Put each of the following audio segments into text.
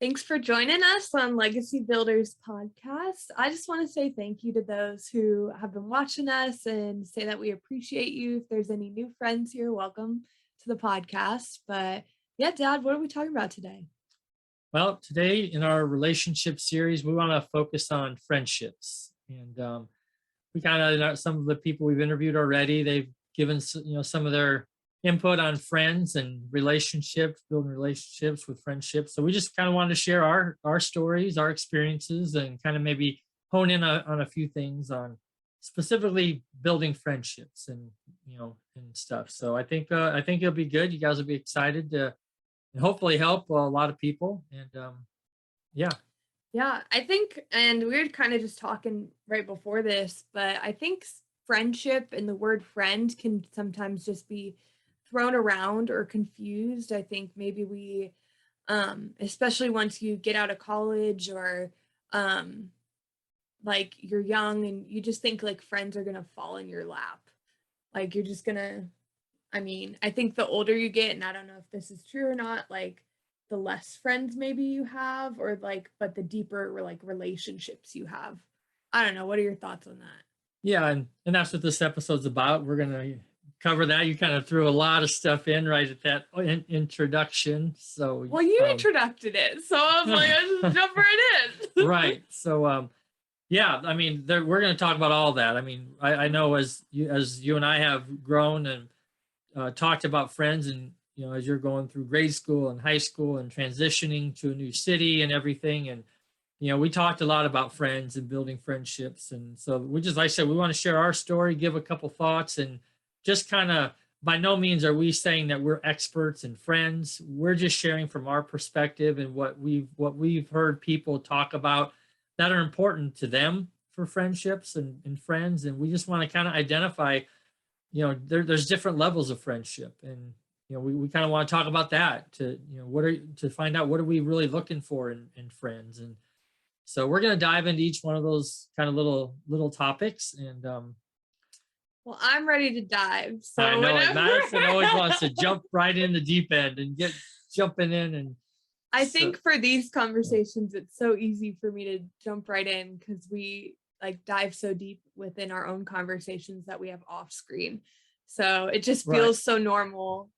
Thanks for joining us on Legacy Builders podcast. I just want to say thank you to those who have been watching us and say that we appreciate you. If there's any new friends here, welcome to the podcast. But yeah, Dad, what are we talking about today? Well, today in our relationship series, we want to focus on friendships, and we kind of some of the people we've interviewed already. They've given some of their input on friends and relationships, building relationships with friendships. So we just kind of wanted to share our stories, our experiences, and kind of maybe hone in on a few things on specifically building friendships and stuff. So I think it'll be good. You guys will be excited to and hopefully help a lot of people. And yeah, Yeah, I think, and we were kind of just talking right before this, but I think friendship and the word friend can sometimes just be thrown around or confused. I think maybe we, especially once you get out of college or um, like you're young and you just think like friends are going to fall in your lap. Like you're just going to, I mean, I think the older you get, and I don't know if this is true or not, like the less friends maybe you have, or like, but the deeper like relationships you have. I don't know. What are your thoughts on that? yeah, and that's what this episode's about. We're gonna cover that. You kind of threw a lot of stuff in right at that introduction. So Well, you introduced it, so I was like, I just jump right in. right. So yeah, I mean, we're going to talk about all that. I mean, I know as you and I have grown and talked about friends, and as you're going through grade school and high school and transitioning to a new city and everything, and we talked a lot about friends and building friendships. And so we just, like I said, we want to share our story, give a couple thoughts, and just kind of, by no means are we saying that we're experts and friends. We're just sharing from our perspective and what we've heard people talk about that are important to them for friendships and friends. And we just want to kind of identify, there's different levels of friendship. And we kind of want to talk about that to to find out what are we really looking for in friends. And so we're going to dive into each one of those kind of little topics. And Well, I'm ready to dive. I So know whenever Madison always wants to jump right in the deep end and get jumping in. And I so think for these conversations, it's so easy for me to jump right in because we like dive so deep within our own conversations that we have off screen. So it just right, feels so normal.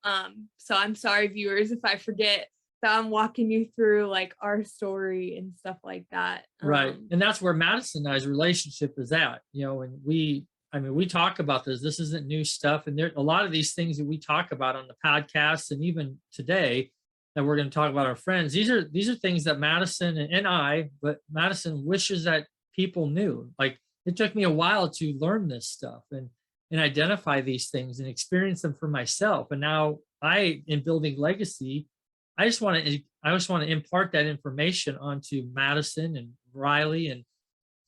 So I'm sorry, viewers, if I forget that I'm walking you through like our story and stuff like that. right, and that's where Madison and I's relationship is at. And I mean, we talk about this. This isn't new stuff, and there a lot of these things that we talk about on the podcast, and even today that we're going to talk about our friends. These are things that Madison and I, but Madison wishes that people knew. Like it took me a while to learn this stuff and identify these things and experience them for myself. And now in building legacy, I just want to impart that information onto Madison and Riley and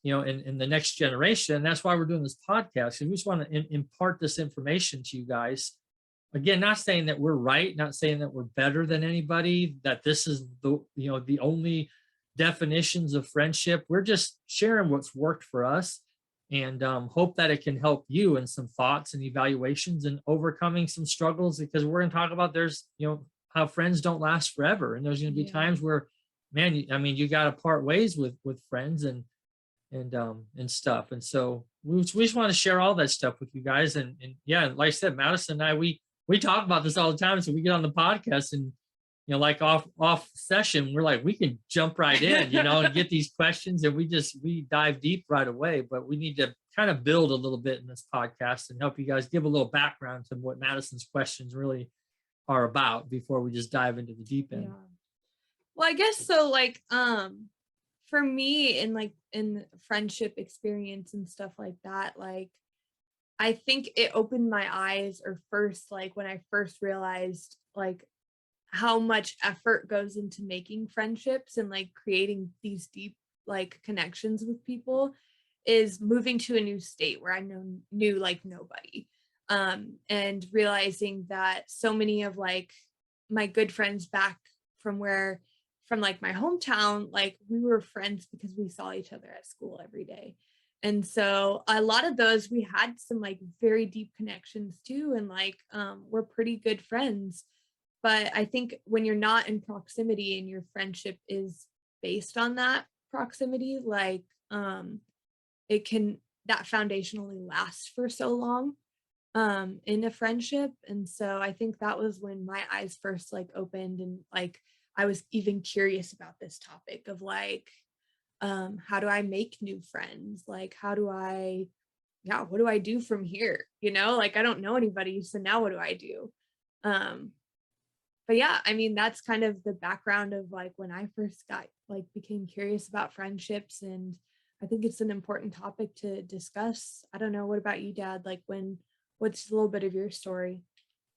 in the next generation. And that's why we're doing this podcast. And we just want to impart this information to you guys. Again, not saying that we're right, not saying that we're better than anybody, that this is the only definitions of friendship. We're just sharing what's worked for us, and hope that it can help you in some thoughts and evaluations and overcoming some struggles, because we're going to talk about there's how friends don't last forever, and there's going to be Yeah. times where, man, I mean, you got to part ways with friends and stuff. And so we just want to share all that stuff with you guys. And yeah, like I said, Madison and I, we talk about this all the time. So we get on the podcast and like off session, we're like, we can jump right in, and get these questions, and we dive deep right away. But we need to kind of build a little bit in this podcast and help you guys give a little background to what Madison's questions really are about before we just dive into the deep end. Yeah. Well, I guess so. Like, for me, in like in friendship experience and stuff like that, like I think it opened my eyes, or first, like when I first realized like how much effort goes into making friendships and like creating these deep like connections with people, is moving to a new state where I knew like nobody. And realizing that so many of like my good friends back from where from like my hometown, like we were friends because we saw each other at school every day. And so a lot of those we had some like very deep connections too, and like we're pretty good friends. But I think when you're not in proximity and your friendship is based on that proximity, like, it can that foundation only lasts for so long, in a friendship. And so I think that was when my eyes first like opened, and like I was even curious about this topic of like, how do I make new friends? Like, how do I, yeah, what do I do from here? You know, like I don't know anybody, so now what do I do? Um, but yeah, I mean, that's kind of the background of like when I first got like became curious about friendships. And I think it's an important topic to discuss. I don't know, what about you, Dad? Like what's a little bit of your story?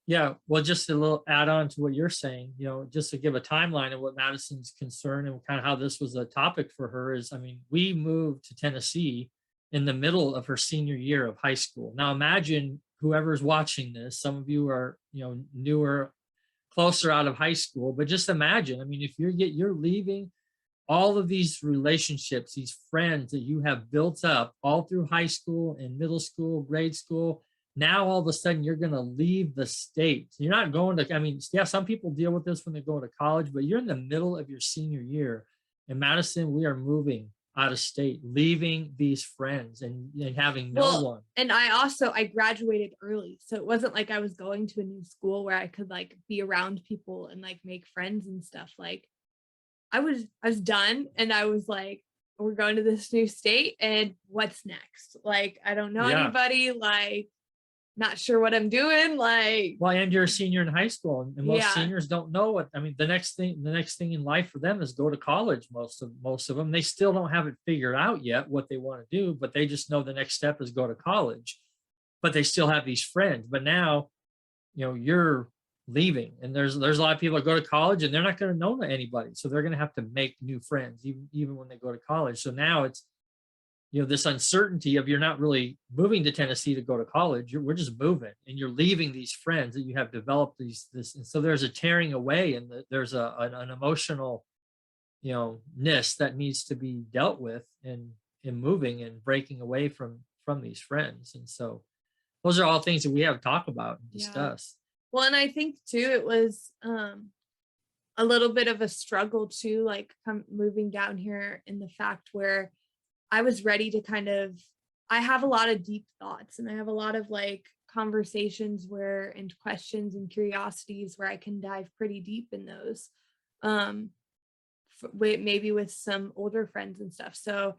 Yeah, well, just a little add on to what you're saying, just to give a timeline of what Madison's concern and kind of how this was a topic for her is, I mean, we moved to Tennessee in the middle of her senior year of high school. Now imagine whoever's watching this, some of you are, newer, closer out of high school, but just imagine, I mean, if you're leaving all of these relationships, these friends that you have built up all through high school and middle school, grade school. Now all of a sudden you're going to leave the state. You're not going to, I mean, yeah, some people deal with this when they go to college, but you're in the middle of your senior year. In Madison, we are moving out of state, leaving these friends and having no Well, one. and I graduated early. So it wasn't like I was going to a new school where I could like be around people and like make friends and stuff. Like I was done, and I was like, we're going to this new state, and what's next? Like I don't know Yeah. anybody, like not sure what I'm doing, like Well, and you're a senior in high school, and most yeah. seniors don't know what, I mean, the next thing in life for them is go to college. Most of them, they still don't have it figured out yet what they want to do, but they just know the next step is go to college. But they still have these friends. But now, you're leaving, and there's a lot of people that go to college and they're not going to know anybody, so they're going to have to make new friends even when they go to college. So now it's, this uncertainty of you're not really moving to Tennessee to go to college. We're just moving, and you're leaving these friends that you have developed and so there's a tearing away, and there's an emotional, ness that needs to be dealt with in moving and breaking away from these friends. And so those are all things that we have to talk about and Yeah. discuss. Well, and I think too it was a little bit of a struggle too, like moving down here, in the fact where I was ready to kind of, I have a lot of deep thoughts, and I have a lot of like conversations where, and questions and curiosities where I can dive pretty deep in those. Um maybe with some older friends and stuff. So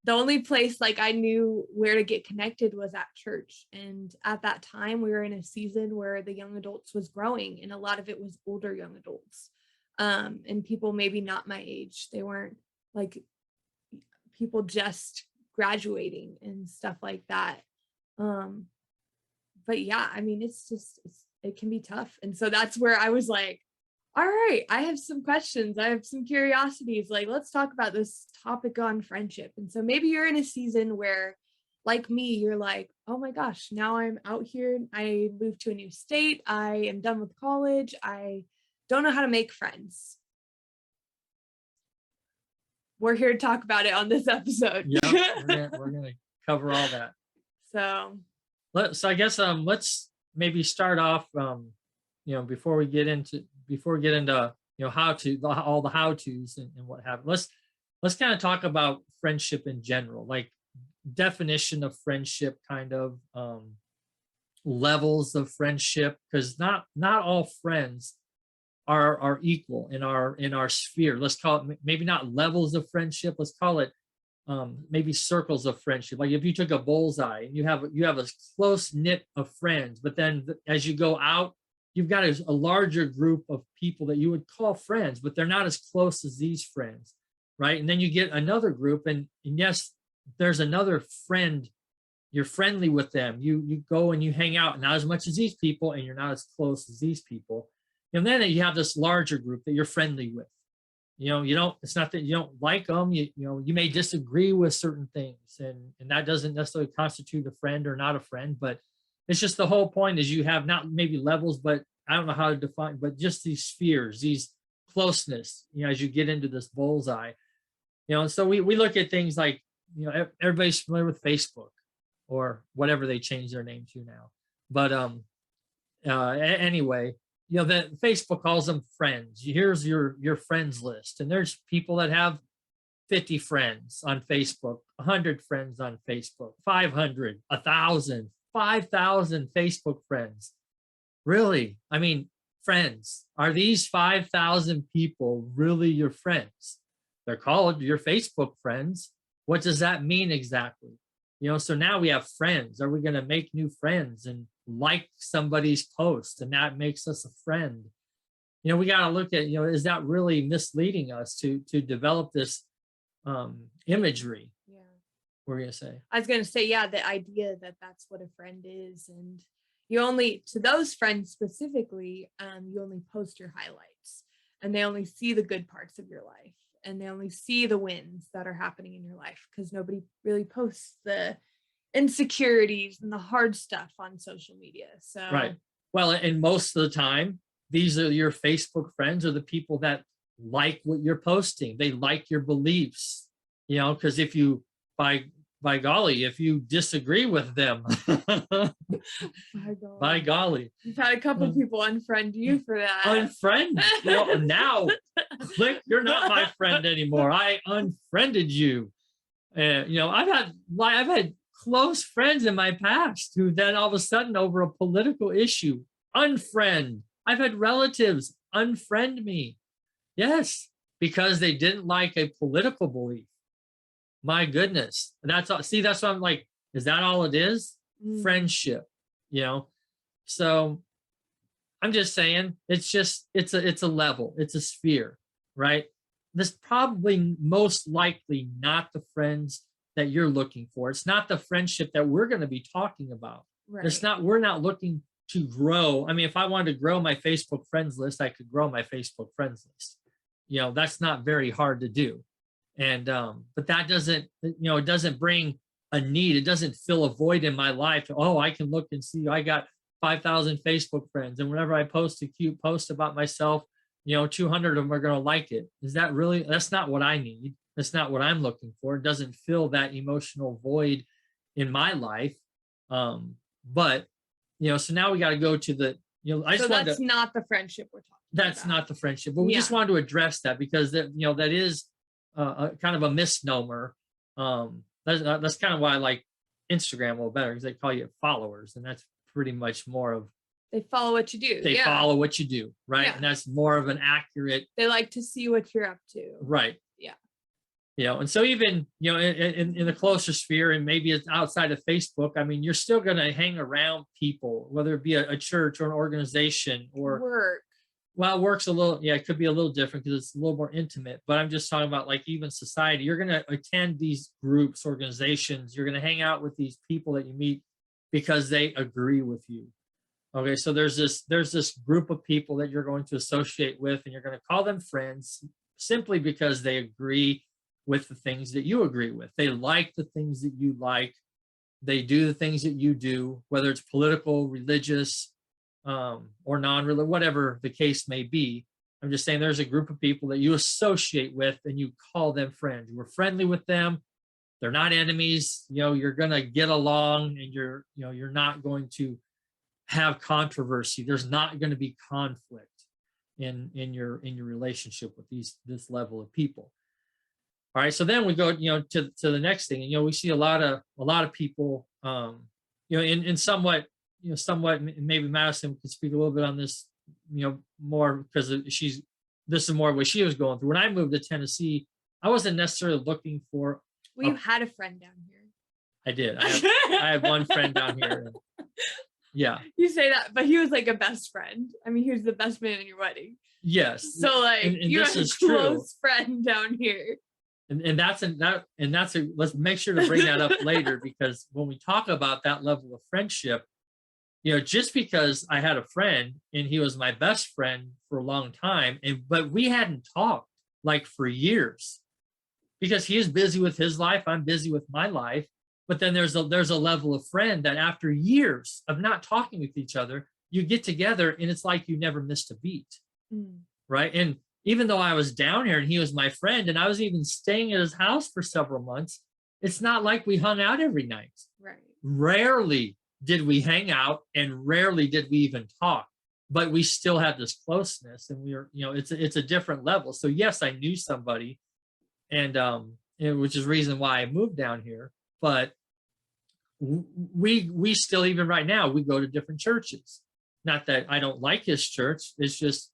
the only place like I knew where to get connected was at church. And at that time, we were in a season where the young adults was growing, and a lot of it was older young adults. And people maybe not my age. They weren't like people just graduating and stuff like that. Um, but yeah, I mean, it can be tough. And so that's where I was like, all right, I have some questions. I have some curiosities. Like, let's talk about this topic on friendship. And so maybe you're in a season where, like me, you're like, oh my gosh, now I'm out here. I moved to a new state. I am done with college. I don't know how to make friends. We're here to talk about it on this episode. Yep, we're gonna cover all that. So, So I guess let's maybe start off, before we get into how to all the how to's and what have you. Let's kind of talk about friendship in general, like definition of friendship, kind of levels of friendship, because not all friends are equal in our sphere. Let's call it maybe not levels of friendship. Let's call it maybe circles of friendship. Like if you took a bullseye and you have a close knit of friends, but then as you go out, you've got a larger group of people that you would call friends, but they're not as close as these friends, right? And then you get another group, and yes, there's another friend. You're friendly with them. You go and you hang out, not as much as these people, and you're not as close as these people. And then you have this larger group that you're friendly with. You don't, it's not that you don't like them. You may disagree with certain things, and that doesn't necessarily constitute a friend or not a friend. But it's just the whole point is you have not maybe levels, but I don't know how to define, but just these spheres, these closeness, as you get into this bullseye. And so we look at things like, everybody's familiar with Facebook or whatever they change their name to now. But anyway, that Facebook calls them friends. Here's your friends list, and there's people that have 50 friends on Facebook, 100 friends on Facebook, 500, 1,000, 5,000 Facebook friends. Really? I mean, friends. Are these 5,000 people really your friends? They're called your Facebook friends. What does that mean exactly? So now we have friends. Are we going to make new friends and like somebody's post and that makes us a friend? We got to look at, is that really misleading us to develop this imagery? Yeah. What were you going to say? I was going to say, yeah, the idea that that's what a friend is. And you only, to those friends specifically, you only post your highlights and they only see the good parts of your life and they only see the wins that are happening in your life because nobody really posts the insecurities and the hard stuff on social media. So, right. Well, and most of the time, these are your Facebook friends are the people that like what you're posting. They like your beliefs, because if you, by golly, if you disagree with them, by golly, you've had a couple people unfriend you for that. Unfriend? Now, click, you're not my friend anymore. I unfriended you. I've had close friends in my past who then all of a sudden over a political issue, unfriend. I've had relatives unfriend me. Yes, because they didn't like a political belief. My goodness. That's all. See, that's what I'm like, is that all it is? Friendship, So I'm just saying, it's a level, it's a sphere, right? This probably most likely not the friends that you're looking for. It's not the friendship that we're going to be talking about. Right. We're not looking to grow. I mean, if I wanted to grow my Facebook friends list, I could grow my Facebook friends list. That's not very hard to do. And but that doesn't, it doesn't bring a need. It doesn't fill a void in my life. Oh, I can look and see I got 5,000 Facebook friends, and whenever I post a cute post about myself, 200 of them are going to like it. Is that really? That's not what I need. That's not what I'm looking for. It doesn't fill that emotional void in my life. But so now we got to go to the, I just that's not the friendship we're talking that's about. not the friendship, but we just wanted to address that because that, that is a kind of a misnomer. That's kind of why I like Instagram a little better, because they call you followers, and that's pretty much more of they follow what you do. They follow what you do, right? Yeah. And that's more of an accurate. They like to see what you're up to, right? Yeah. And so even in the closer sphere, and maybe it's outside of Facebook, I mean, you're still going to hang around people, whether it be a church or an organization or work. Well, work's a little, it could be a little different because it's a little more intimate, but I'm just talking about like even society. You're going to attend these groups, organizations, you're going to hang out with these people that you meet because they agree with you. Okay, so there's this group of people that you're going to associate with, and you're going to call them friends simply because they agree with the things that you agree with. They like the things that you like. They do the things that you do, whether it's political, religious, or non-religious, whatever the case may be. I'm just saying there's a group of people that you associate with and you call them friends. You're friendly with them. They're not enemies. You're going to get along, and you're not going to have controversy. There's not going to be conflict in your relationship with this level of people. All right. So then we go, to the next thing. We see a lot of people, in somewhat, maybe Madison could speak a little bit on this, more because this is more what she was going through. When I moved to Tennessee, I wasn't necessarily looking for. Well, you had a friend down here. I did. I had one friend down here. Yeah. You say that, but he was like a best friend. I mean, he was the best man in your wedding. Yes. So like, and you have a close friend down here. And let's make sure to bring that up later, because when we talk about that level of friendship, just because I had a friend and he was my best friend for a long time, but we hadn't talked like for years because he is busy with his life, I'm busy with my life. But then there's a level of friend that after years of not talking with each other, you get together and it's like you never missed a beat, right? And even though I was down here and he was my friend and I was even staying at his house for several months, it's not like we hung out every night. Right. Rarely did we hang out and rarely did we even talk. but we still have this closeness, and we are, it's a different level. So yes, I knew somebody, and which is the reason why I moved down here. But we still, even right now, we go to different churches. Not that I don't like his church. It's just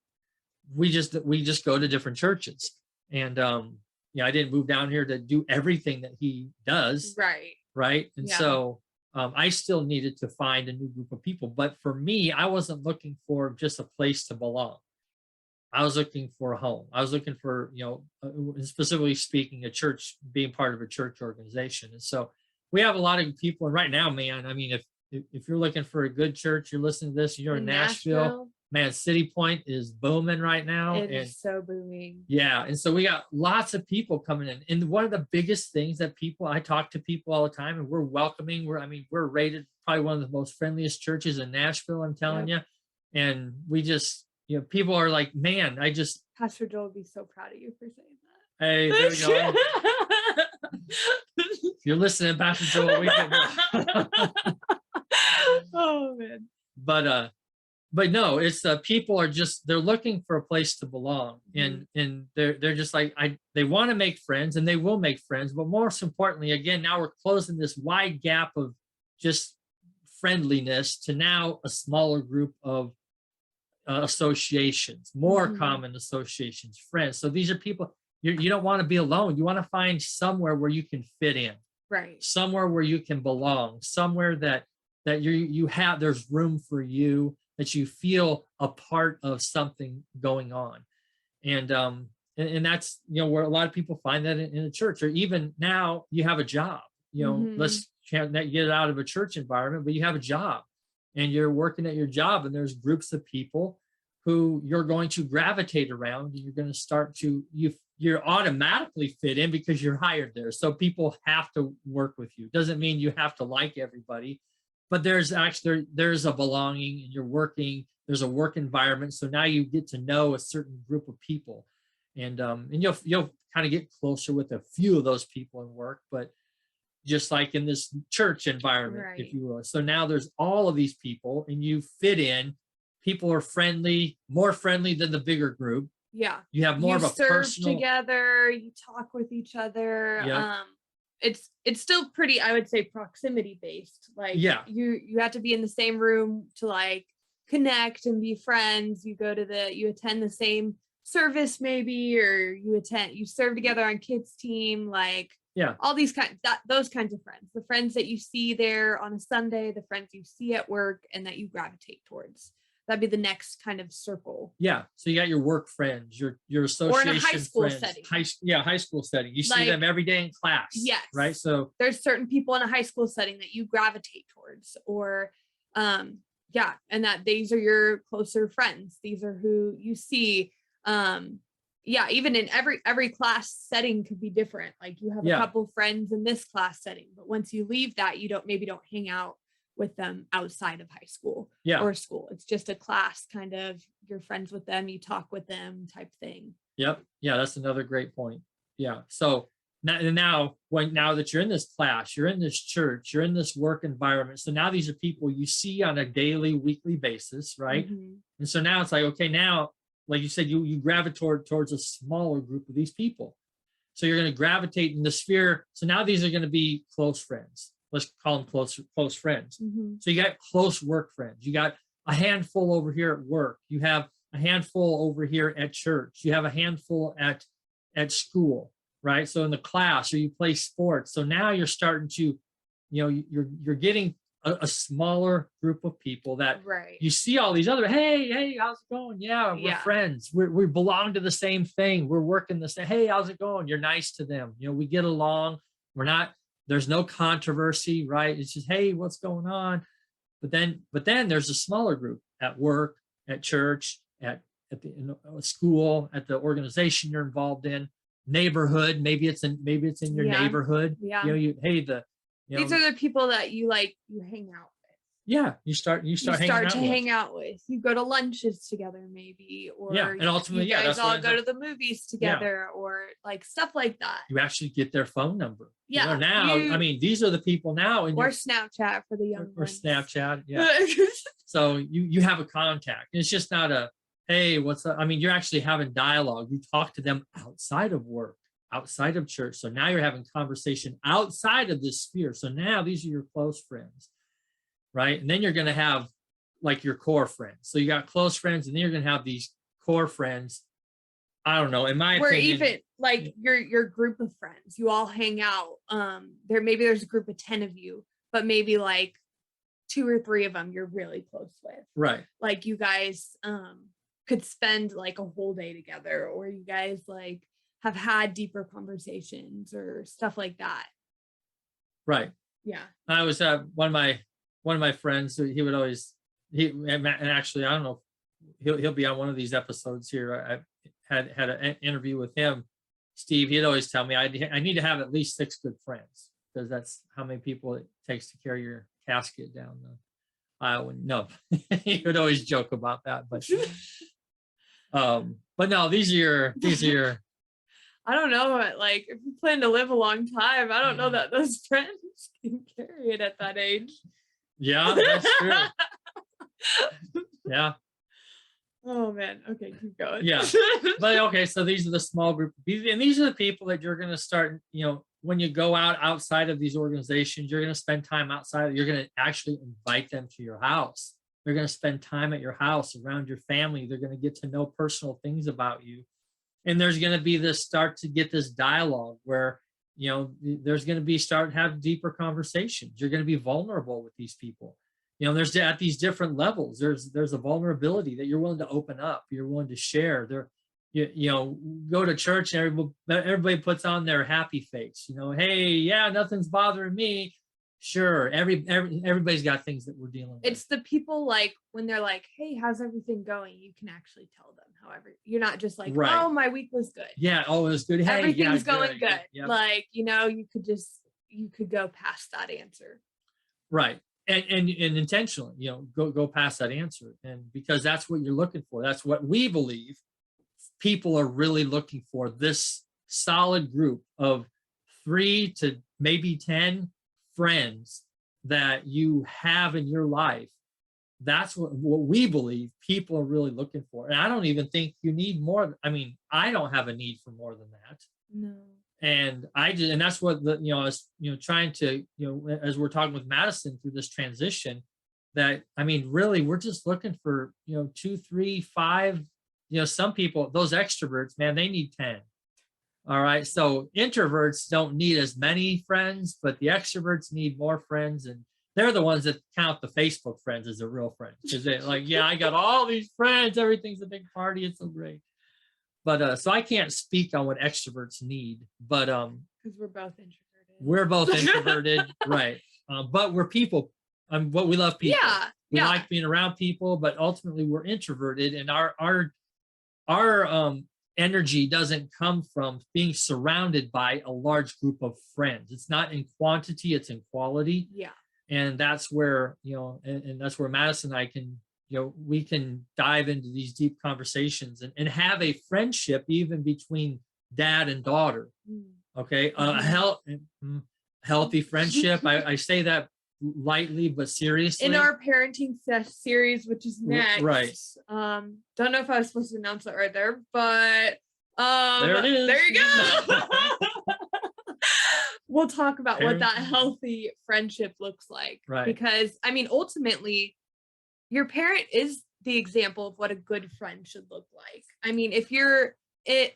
we just go to different churches. And I didn't move down here to do everything that he does, Right. right? And Yeah. so I still needed to find a new group of people. But for me, I wasn't looking for just a place to belong. I was looking for a home. I was looking for, specifically speaking, a church, being part of a church organization. And so we have a lot of people. And right now, man, I mean, if you're looking for a good church, you're listening to this, you're in Nashville, man, City Point is booming right now. It is so booming. Yeah. And so we got lots of people coming in. And one of the biggest things that I talk to people all the time, and we're welcoming. We're rated probably one of the most friendliest churches in Nashville, I'm telling you. And we just, people are like, man, Pastor Joel would be so proud of you for saying that. Hey, there you go. If you're listening, Pastor Joel, we can. Oh man. But no, it's people are just, they're looking for a place to belong. Mhm. And they're just like, they want to make friends, and they will make friends. But most importantly, again, now we're closing this wide gap of just friendliness to now a smaller group of associations, more Mhm. common associations, friends. So these are people, you don't want to be alone. You want to find somewhere where you can fit in, Right. somewhere where you can belong, somewhere that you have, there's room for you, that you feel a part of something going on. And that's, where a lot of people find that in a church, or even now you have a job. Mhm. Let's get out of a church environment, but you have a job, and you're working at your job, and there's groups of people who you're going to gravitate around, and you're going to start to, you're automatically fit in because you're hired there. So people have to work with you. Doesn't mean you have to like everybody, but there's a belonging, and you're working, there's a work environment. So now you get to know a certain group of people, and you'll kind of get closer with a few of those people in work, but just like in this church environment, Right. if you will. So now there's all of these people, and you fit in. People are friendly, more friendly than the bigger group. Yeah. You have more You of a serve personal. together, you talk with each other. Yep. It's still pretty, I would say, proximity based. Like Yeah. you have to be in the same room to like connect and be friends. You attend the same service maybe, or you serve together on kids team, like Yeah. all those kinds of friends. The friends that you see there on a Sunday, the friends you see at work and that you gravitate towards. That'd be the next kind of circle. Yeah. So you got your work friends, your Or in a association high school friends. setting. High school setting. You see Like, them every day in class. Yes. Right. So there's certain people in a high school setting that you gravitate towards, or and that these are your closer friends. These are who you see. Even in every class setting could be different. Like you have a couple friends in this class setting, but once you leave that, you don't hang out with them outside of high school or school. It's just a class, kind of, you're friends with them, you talk with them type thing. Yep. Yeah, that's another great point. Yeah. So now that you're in this class, you're in this church, you're in this work environment. So now these are people you see on a daily, weekly basis, right? Mm-hmm. And so now it's like, okay, now, like you said, you gravitate towards a smaller group of these people. So you're going to gravitate in the sphere. So now these are going to be close friends. Let's call them close friends. Mm-hmm. So you got close work friends. You got a handful over here at work. You have a handful over here at church. You have a handful at school, right? So in the class, or you play sports. So now you're starting to, you're getting a smaller group of people that you see all these other, hey, how's it going? Yeah, we're friends. We belong to the same thing. We're working the same. Hey, how's it going? You're nice to them. We get along. There's no controversy, right? It's just, hey, what's going on? But then there's a smaller group at work, at church, at the school, at the organization you're involved in, neighborhood. Maybe it's in your neighborhood. Yeah. These are the people that you hang out with. Yeah, you You start hanging start out to with. hang out with. You go to lunches together maybe, Yeah, or and you ultimately, yeah, guys that's what all ends go up. to the movies Yeah, together, or like stuff like that. you actually get their phone number. You know, Yeah, now, I you mean, these are the people now in or your Snapchat for the young or ones. Snapchat. Yeah. So you have a contact. It's just not a, hey, what's up? I mean, you're actually having dialogue. You talk to them outside of work, outside of church. So now you're having conversation outside of this sphere. So now these are your close friends, right? And then you're going to have like your core friends. So you got close friends, and then you're going to have these core friends. I don't know. In my Where opinion, even like your group of friends, you all hang out. There's a group of 10 of you, but maybe like two or three of them you're really close with. right, Like you guys could spend like a whole day together, or you guys like have had deeper conversations or stuff like that. right. Yeah. I was one of my friends. He would always and actually I don't know. He'll be on one of these episodes here. I had an interview with him, Steve. He'd always tell me I need to have at least 6 good friends, because that's how many people it takes to carry your casket down the aisle. And no, he would always joke about that. But no, these are your I don't know, like if you plan to live a long time, I don't know that those friends can carry it at that age. yeah, that's true. Yeah. Oh man. Okay, keep going. Yeah. But okay, so these are the small group of people, and these are the people that you're going to start, when you go outside of these organizations, you're going to spend time outside. You're going to actually invite them to your house. They're going to spend time at your house around your family. They're going to get to know personal things about you. And there's going to be this start to get this dialogue where, there's going to be start to have deeper conversations. You're going to be vulnerable with these people. There's at these different levels. There's a vulnerability that you're willing to open up. You're willing to share. Go to church and everybody puts on their happy face. Hey, yeah, nothing's bothering me. Sure, everybody's got things that we're dealing with. It's the people like when they're like, "Hey, how's everything going?" You can actually tell them. However, you're not just like, Right. "Oh, my week was good." Yeah, oh, it was good. Hey, Everything's yeah, going good. Yep. Like, you could go past that answer. Right. And intentionally, go past that answer. And because that's what you're looking for. That's what we believe people are really looking for, this solid group of 3 to maybe 10 friends that you have in your life. That's what we believe people are really looking for. And I don't even think you need more. I mean, I don't have a need for more than that. No. And that's what trying to, as we're talking with Madison through this transition, that, I mean, really, we're just looking for, 2, 3, 5, some people, those extroverts, man, they need 10. All right. So introverts don't need as many friends, but the extroverts need more friends. And they're the ones that count the Facebook friends as their real friends. Because they're like, yeah, I got all these friends. Everything's a big party. It's so great. But so I can't speak on what extroverts need, but because we're both introverted. We're both introverted, right? But we're people. What we love people. Yeah, we like being around people, but ultimately we're introverted, and our energy doesn't come from being surrounded by a large group of friends. It's not in quantity; it's in quality. Yeah, and that's where and that's where Madison and I can. We can dive into these deep conversations and have a friendship even between dad and daughter. Okay. Healthy friendship. I say that lightly, but seriously. In our parenting series, which is next. Right. Don't know if I was supposed to announce it right there, but there it is. There you go. We'll talk about what that healthy friendship looks like. Right. Because I mean, ultimately, your parent is the example of what a good friend should look like. I mean, if you're in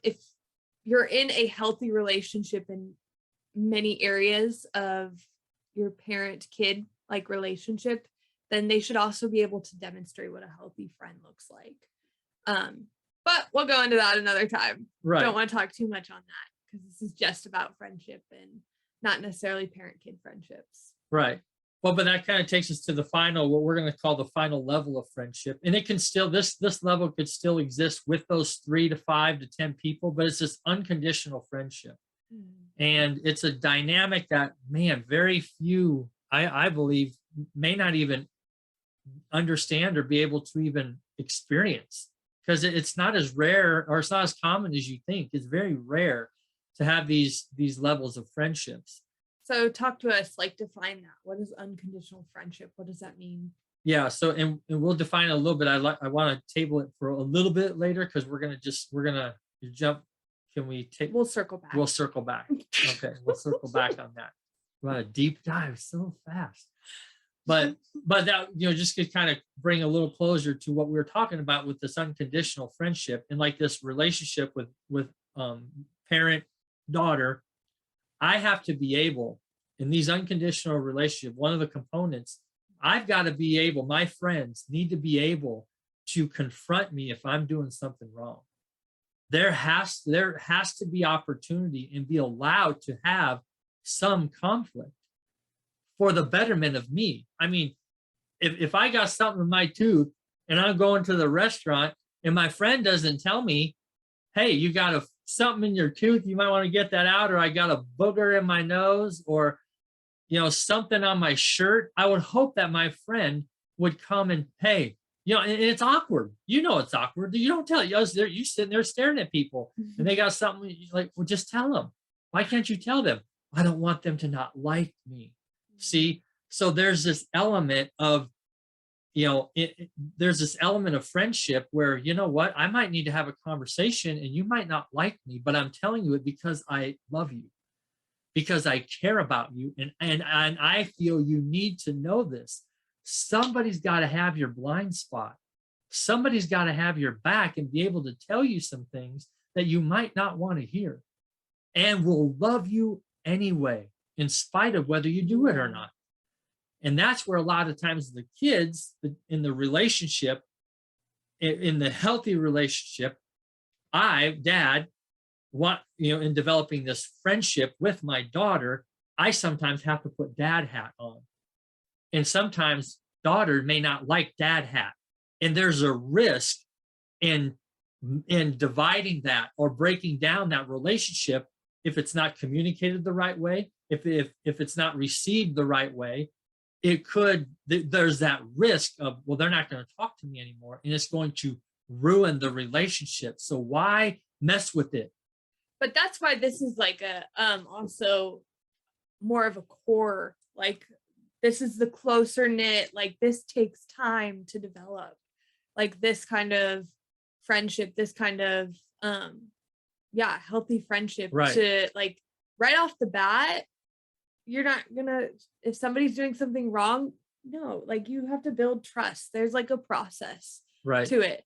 a healthy relationship in many areas of your parent-kid like relationship, then they should also be able to demonstrate what a healthy friend looks like. But we'll go into that another time. Right. Don't want to talk too much on that because this is just about friendship and not necessarily parent-kid friendships. Right. Well, but that kind of takes us to the final, what we're going to call the final level of friendship. And it can still, this level could still exist with those 3 to 5 to 10 people, but it's this unconditional friendship. And it's a dynamic that, man, very few, I believe, may not even understand or be able to even experience, because it's not as rare, or it's not as common as you think. It's very rare to have these levels of friendships. So talk to us, like define that. What is unconditional friendship? What does that mean? Yeah, so and we'll define it a little bit. I want to table it for a little bit later, because we're gonna jump. Can we take? We'll circle back. We'll circle back. Okay, we'll circle back on that. We want a deep dive so fast. But that, just to kind of bring a little closure to what we were talking about with this unconditional friendship, and like this relationship with parent daughter. I have to be able, in these unconditional relationship, one of the components, I've got to be able, my friends need to be able to confront me if I'm doing something wrong. There has to be opportunity and be allowed to have some conflict for the betterment of me. I mean, if I got something in my tooth and I'm going to the restaurant and my friend doesn't tell me, hey, you got something in your tooth, you might want to get that out, or I got a booger in my nose, or something on my shirt, I would hope that my friend would come and, hey, and it's awkward. It's awkward. You don't tell. You sitting there staring at people and they got something, like, well, just tell them. Why can't you tell them? I don't want them to not like me. See? So there's this element of, there's this element of friendship where, you know what, I might need to have a conversation and you might not like me, but I'm telling you it because I love you, because I care about you. And I feel you need to know this. Somebody's got to have your blind spot. Somebody's got to have your back and be able to tell you some things that you might not want to hear, and will love you anyway, in spite of whether you do it or not. And that's where a lot of times the kids in the relationship, in the healthy relationship, dad, in developing this friendship with my daughter, I sometimes have to put dad hat on. And sometimes daughter may not like dad hat. And there's a risk in dividing that or breaking down that relationship if it's not communicated the right way, if it's not received the right way. There's that risk of, well, they're not going to talk to me anymore, and it's going to ruin the relationship. So why mess with it? But that's why this is like a also more of a core, like this is the closer knit, like this takes time to develop, like this kind of friendship, this kind of healthy friendship, right? To like right off the bat, you're not gonna, if somebody's doing something wrong, no, like you have to build trust. There's like a process to it.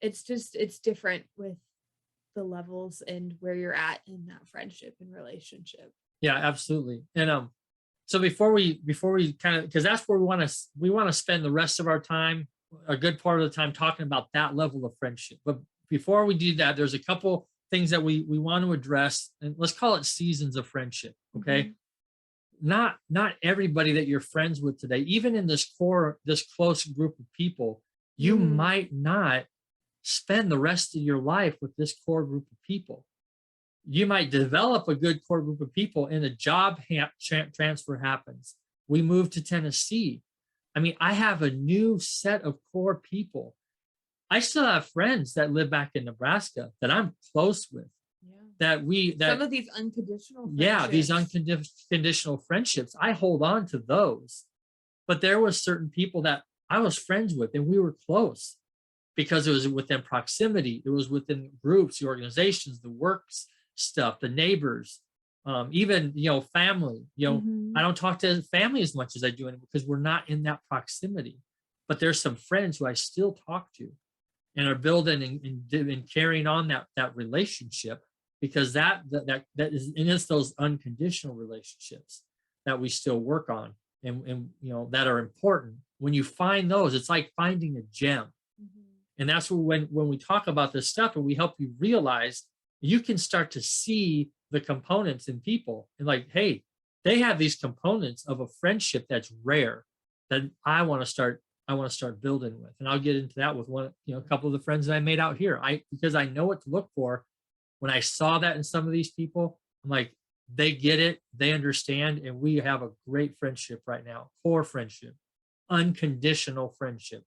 It's different with the levels and where you're at in that friendship and relationship. Yeah, absolutely. And so before we kind of, because that's where we want to spend the rest of our time, a good part of the time, talking about that level of friendship. But before we do that, there's a couple things that we want to address, and let's call it seasons of friendship. Okay. Mm-hmm. Not everybody that you're friends with today, even in this close group of people, you might not spend the rest of your life with this core group of people. You might develop a good core group of people, and a job transfer happens. We moved to Tennessee. I mean, I have a new set of core people. I still have friends that live back in Nebraska that I'm close with. Yeah. Some of these unconditional friendships. Yeah, these unconditional friendships, I hold on to those. But there were certain people that I was friends with, and we were close because it was within proximity. It was within groups, the organizations, the works stuff, the neighbors, even, family. I don't talk to family as much as I do anymore because we're not in that proximity. But there's some friends who I still talk to and are building and carrying on that relationship, because that is, and it's those unconditional relationships that we still work on and that are important. When you find those, it's like finding a gem. And that's when we talk about this stuff and we help you realize, you can start to see the components in people and like, hey, they have these components of a friendship that's rare that I want to start building with. And I'll get into that with a couple of the friends that I made out here. Because I know what to look for. When I saw that in some of these people, I'm like, they get it, they understand, and we have a great friendship right now, core friendship, unconditional friendship.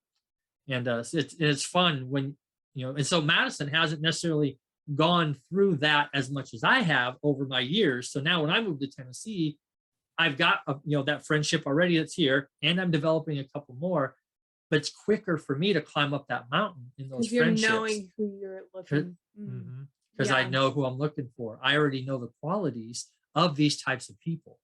And it's fun when, and so Madison hasn't necessarily gone through that as much as I have over my years. So now when I moved to Tennessee, I've got that friendship already that's here, and I'm developing a couple more. But it's quicker for me to climb up that mountain in those Because you're friendships knowing who you're looking. because I Yeah. know who I'm looking for. I already know the qualities of these types of people.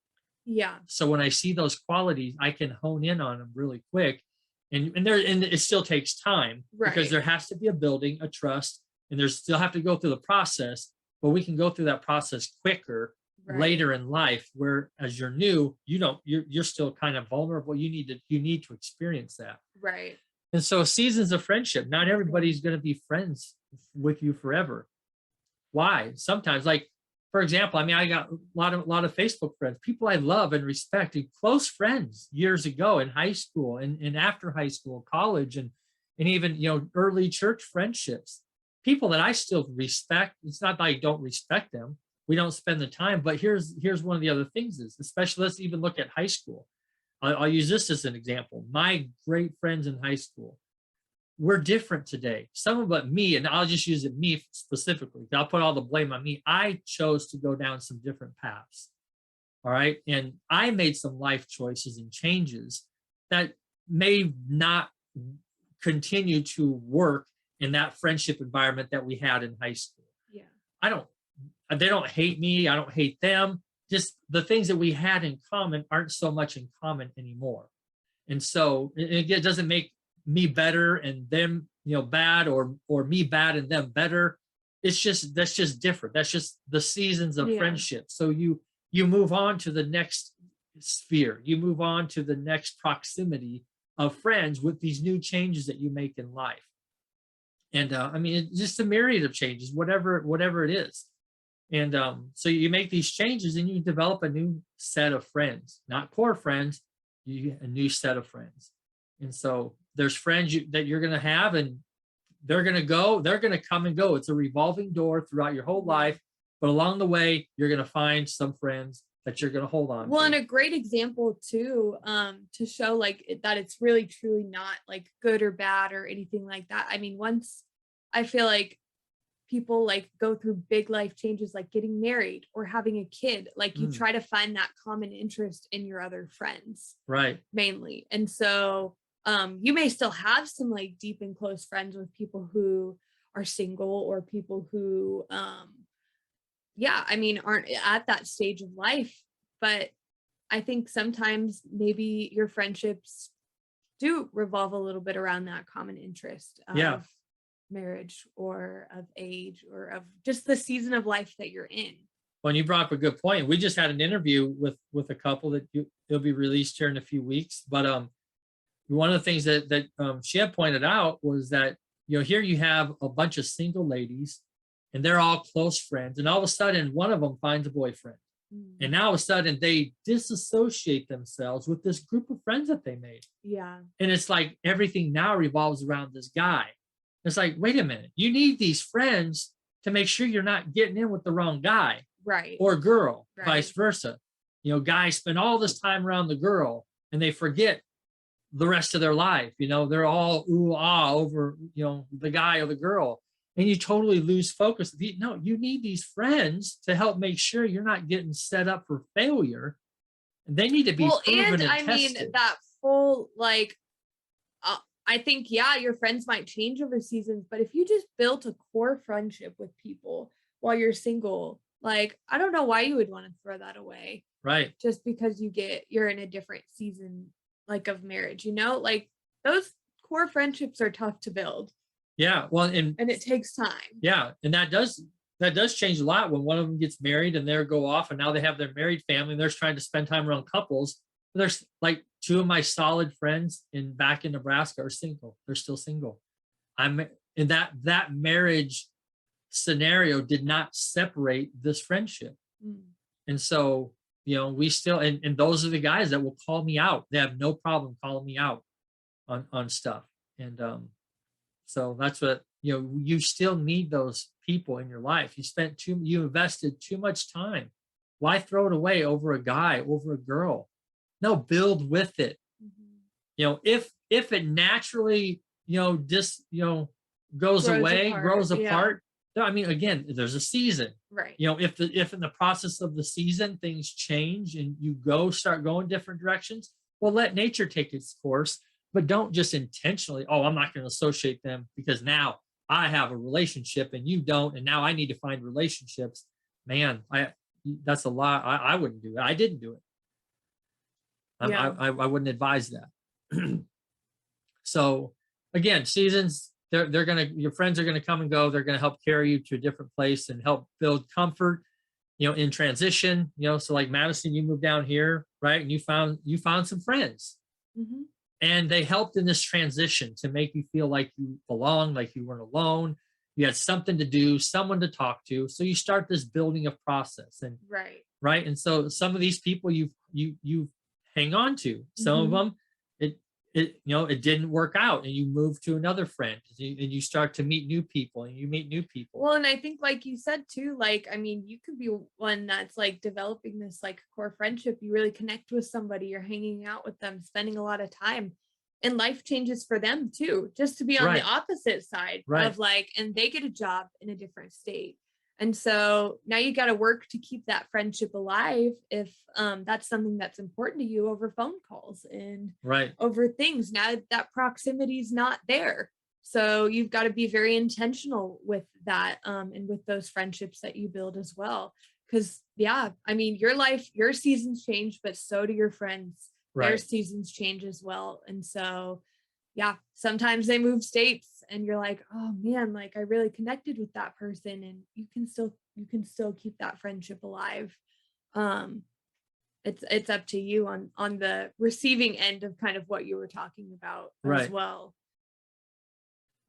Yeah. So when I see those qualities, I can hone in on them really quick. And it still takes time because Right. there has to be a building, a trust, and there's still have to go through the process, but we can go through that process quicker Right. later in life, where as you're new, you're still kind of vulnerable. You need to experience that. Right. And so seasons of friendship, not everybody's going to be friends with you forever. Why? Sometimes, like, for example, I mean, I got a lot of Facebook friends, people I love and respect, and close friends years ago in high school and after high school, college, and even early church friendships. People that I still respect. It's not that I don't respect them. We don't spend the time. But here's one of the other things is, especially let's even look at high school. I'll use this as an example. My great friends in high school, we're different today. Some of it me, and I'll just use it me specifically. I'll put all the blame on me. I chose to go down some different paths. All right. And I made some life choices and changes that may not continue to work in that friendship environment that we had in high school. Yeah. They don't hate me. I don't hate them. Just the things that we had in common aren't so much in common anymore. And so it doesn't make me better and them bad, or me bad and them better. That's just different. That's just the seasons of friendship. So you move on to the next sphere, you move on to the next proximity of friends with these new changes that you make in life. And I mean, it's just a myriad of changes, whatever it is. And so you make these changes and you develop a new set of friends, not core friends, a new set of friends. And so there's friends that you're going to have, and they're going to come and go. It's a revolving door throughout your whole life. But along the way, you're going to find some friends that you're going to hold on to. And a great example too, to show that it's really truly not like good or bad or anything like that. I mean, once I feel like people go through big life changes, like getting married or having a kid, you try to find that common interest in your other friends, right? Mainly. And so you may still have some deep and close friends with people who are single, or people who aren't at that stage of life. But I think sometimes maybe your friendships do revolve a little bit around that common interest of marriage, or of age, or of just the season of life that you're in. Well, you brought up a good point. We just had an interview with a couple that it'll be released here in a few weeks. But one of the things that she had pointed out was that here you have a bunch of single ladies, and they're all close friends, and all of a sudden one of them finds a boyfriend, and now all of a sudden they disassociate themselves with this group of friends that they made. Yeah. And it's like everything now revolves around this guy. It's like, wait a minute, you need these friends to make sure you're not getting in with the wrong guy, right, or girl, right. Vice versa. Guys spend all this time around the girl and they forget the rest of their life. They're all ooh ah over the guy or the girl, and you totally lose focus. No, you need these friends to help make sure you're not getting set up for failure. And they need to be proven and tested. Mean that full I think, your friends might change over seasons, but if you just built a core friendship with people while you're single, I don't know why you would want to throw that away. Right. Just because you're in a different season, of marriage, those core friendships are tough to build. Yeah. Well, and it takes time. Yeah. And that does change a lot when one of them gets married and they go off, and now they have their married family and they're trying to spend time around couples. There's two of my solid friends back in Nebraska are single. They're still single. I'm in that marriage scenario did not separate this friendship. And so, we still, and those are the guys that will call me out. They have no problem calling me out on stuff. And so that's what, you still need those people in your life. You invested too much time Why throw it away over a guy, over a girl? No, build with it. Mhm. If it naturally, goes Grows away, apart. grows Yeah. apart. I mean, again, there's a season. Right. If in the process of the season things change and you start going different directions, well, let nature take its course, but don't just intentionally, oh, I'm not going to associate them because now I have a relationship and you don't, and now I need to find relationships. Man, that's a lot. I wouldn't do it. I didn't do it. Yeah. I wouldn't advise that. So again, seasons, they're gonna your friends are gonna come and go. They're gonna help carry you to a different place and help build comfort, in transition. So like Madison, you moved down here, right? And you found some friends, Mhm. and they helped in this transition to make you feel like you belong, like you weren't alone. You had something to do, someone to talk to. So you start this building of process, and Right. right. And so some of these people you hang on to. Some of Mhm. them it didn't work out, and you move to another friend, and you start to meet new people, and you meet new people. Well, and I think like you said too, like, I mean, you could be one that's like developing this like core friendship. You really connect with somebody, you're hanging out with them, spending a lot of time, and life changes for them too, just to be on the Right. opposite side Right. of like, and they get a job in a different state. And so now you got to work to keep that friendship alive if that's something that's important to you over phone calls and Right. over things. Now that proximity is not there, so you've got to be very intentional with that, and with those friendships that you build as well. Because, yeah, I mean, your life, your seasons change, but so do your friends. Their Right. seasons change as well. And so, yeah, sometimes they move states and you're like, oh man, like I really connected with that person, and you can still keep that friendship alive. Um, it's up to you on the receiving end of kind of what you were talking about as Right. well.